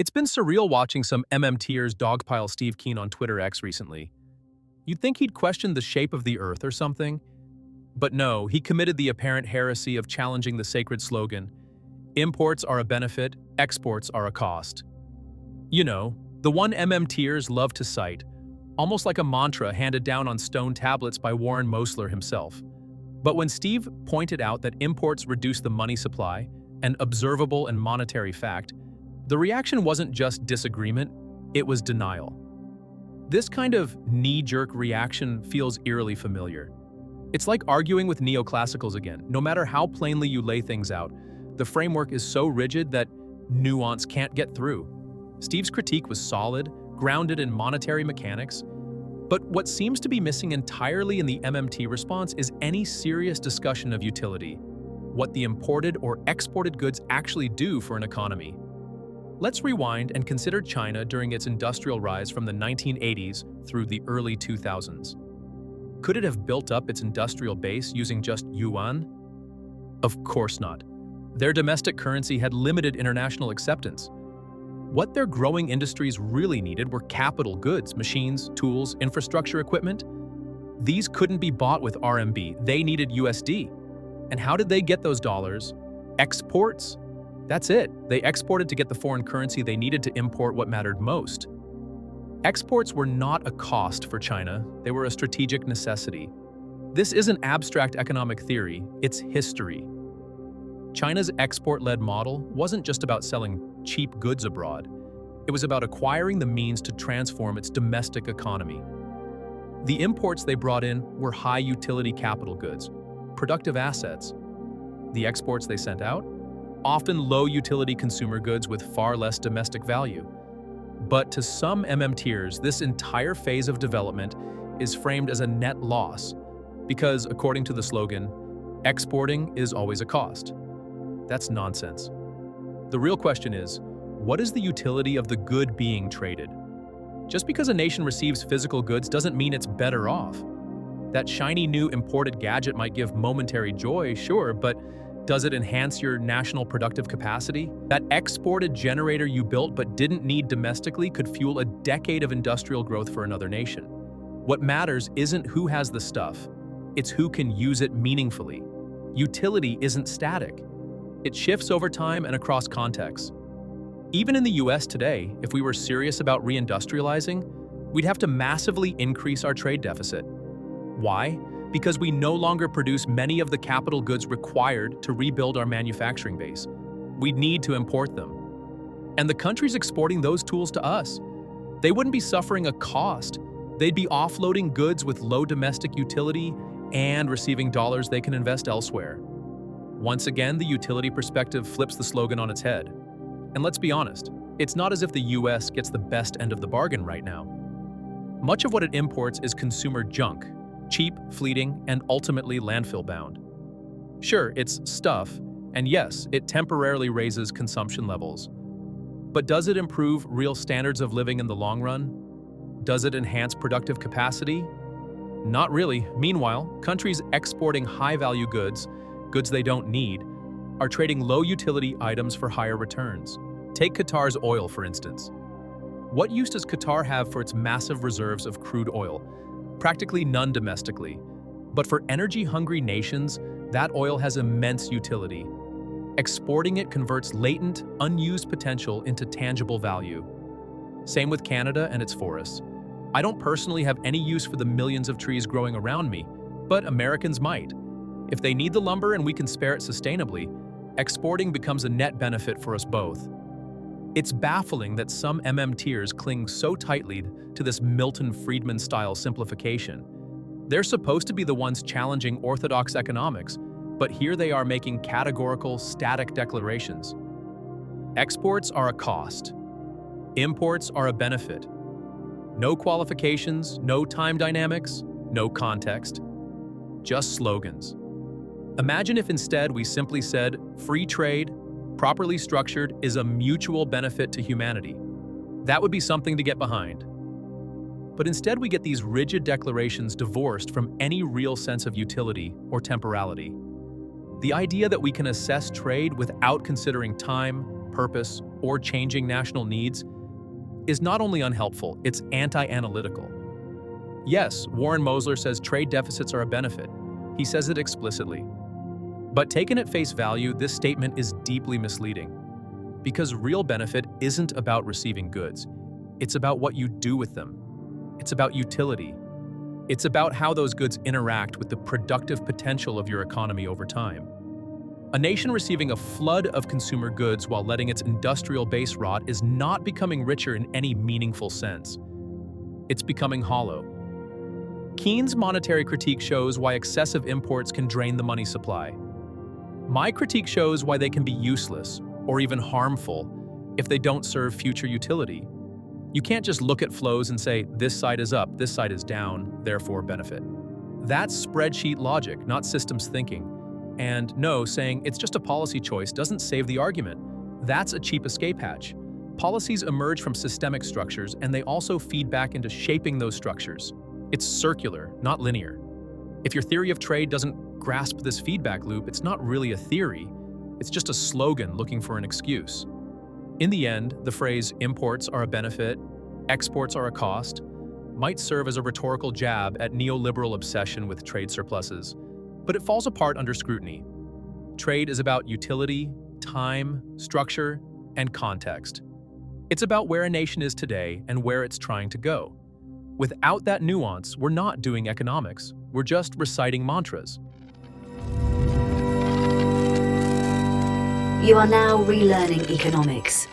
It's been surreal watching some MMTers dogpile Steve Keen on Twitter X recently. You'd think he'd question the shape of the earth or something. But no, he committed the apparent heresy of challenging the sacred slogan, "Imports are a benefit, exports are a cost." You know, the one MMTers love to cite, almost like a mantra handed down on stone tablets by Warren Mosler himself. But when Steve pointed out that imports reduce the money supply, an observable and monetary fact, the reaction wasn't just disagreement, it was denial. This kind of knee-jerk reaction feels eerily familiar. It's like arguing with neoclassicals again. No matter how plainly you lay things out, the framework is so rigid that nuance can't get through. Steve's critique was solid, grounded in monetary mechanics, but what seems to be missing entirely in the MMT response is any serious discussion of utility, what the imported or exported goods actually do for an economy. Let's rewind and consider China during its industrial rise from the 1980s through the early 2000s. Could it have built up its industrial base using just yuan? Of course not. Their domestic currency had limited international acceptance. What their growing industries really needed were capital goods, machines, tools, infrastructure equipment. These couldn't be bought with RMB, they needed USD. And how did they get those dollars? Exports. That's it. They exported to get the foreign currency they needed to import what mattered most. Exports were not a cost for China, they were a strategic necessity. This isn't abstract economic theory, it's history. China's export-led model wasn't just about selling cheap goods abroad. It was about acquiring the means to transform its domestic economy. The imports they brought in were high-utility capital goods, productive assets. The exports they sent out? Often low-utility consumer goods with far less domestic value. But to some MMTers, this entire phase of development is framed as a net loss, because according to the slogan, exporting is always a cost. That's nonsense. The real question is, what is the utility of the good being traded? Just because a nation receives physical goods doesn't mean it's better off. That shiny new imported gadget might give momentary joy, sure, but does it enhance your national productive capacity? That exported generator you built but didn't need domestically could fuel a decade of industrial growth for another nation. What matters isn't who has the stuff, it's who can use it meaningfully. Utility isn't static. It shifts over time and across contexts. Even in the US today, if we were serious about reindustrializing, we'd have to massively increase our trade deficit. Why? Because we no longer produce many of the capital goods required to rebuild our manufacturing base. We'd need to import them. And the countries exporting those tools to us, they wouldn't be suffering a cost. They'd be offloading goods with low domestic utility and receiving dollars they can invest elsewhere. Once again, the utility perspective flips the slogan on its head. And let's be honest, it's not as if the US gets the best end of the bargain right now. Much of what it imports is consumer junk, cheap, fleeting, and ultimately landfill-bound. Sure, it's stuff, and yes, it temporarily raises consumption levels. But does it improve real standards of living in the long run? Does it enhance productive capacity? Not really. Meanwhile, countries exporting high-value goods they don't need, are trading low-utility items for higher returns. Take Qatar's oil, for instance. What use does Qatar have for its massive reserves of crude oil? Practically none domestically. But for energy-hungry nations, that oil has immense utility. Exporting it converts latent, unused potential into tangible value. Same with Canada and its forests. I don't personally have any use for the millions of trees growing around me, but Americans might. If they need the lumber and we can spare it sustainably, exporting becomes a net benefit for us both. It's baffling that some MMTers cling so tightly to this Milton Friedman-style simplification. They're supposed to be the ones challenging orthodox economics, but here they are making categorical, static declarations. Exports are a cost. Imports are a benefit. No qualifications, no time dynamics, no context. Just slogans. Imagine if instead we simply said, free trade, properly structured, is a mutual benefit to humanity. That would be something to get behind. But instead we get these rigid declarations divorced from any real sense of utility or temporality. The idea that we can assess trade without considering time, purpose, or changing national needs is not only unhelpful, it's anti-analytical. Yes, Warren Mosler says trade deficits are a benefit. He says it explicitly. But taken at face value, this statement is deeply misleading. Because real benefit isn't about receiving goods. It's about what you do with them. It's about utility. It's about how those goods interact with the productive potential of your economy over time. A nation receiving a flood of consumer goods while letting its industrial base rot is not becoming richer in any meaningful sense. It's becoming hollow. Keen's monetary critique shows why excessive imports can drain the money supply. My critique shows why they can be useless, or even harmful, if they don't serve future utility. You can't just look at flows and say, this side is up, this side is down, therefore benefit. That's spreadsheet logic, not systems thinking. And no, saying it's just a policy choice doesn't save the argument. That's a cheap escape hatch. Policies emerge from systemic structures, and they also feed back into shaping those structures. It's circular, not linear. If your theory of trade doesn't grasp this feedback loop, it's not really a theory. It's just a slogan looking for an excuse. In the end, the phrase imports are a benefit, exports are a cost, might serve as a rhetorical jab at neoliberal obsession with trade surpluses, but it falls apart under scrutiny. Trade is about utility, time, structure, and context. It's about where a nation is today and where it's trying to go. Without that nuance, we're not doing economics. We're just reciting mantras. You are now relearning economics.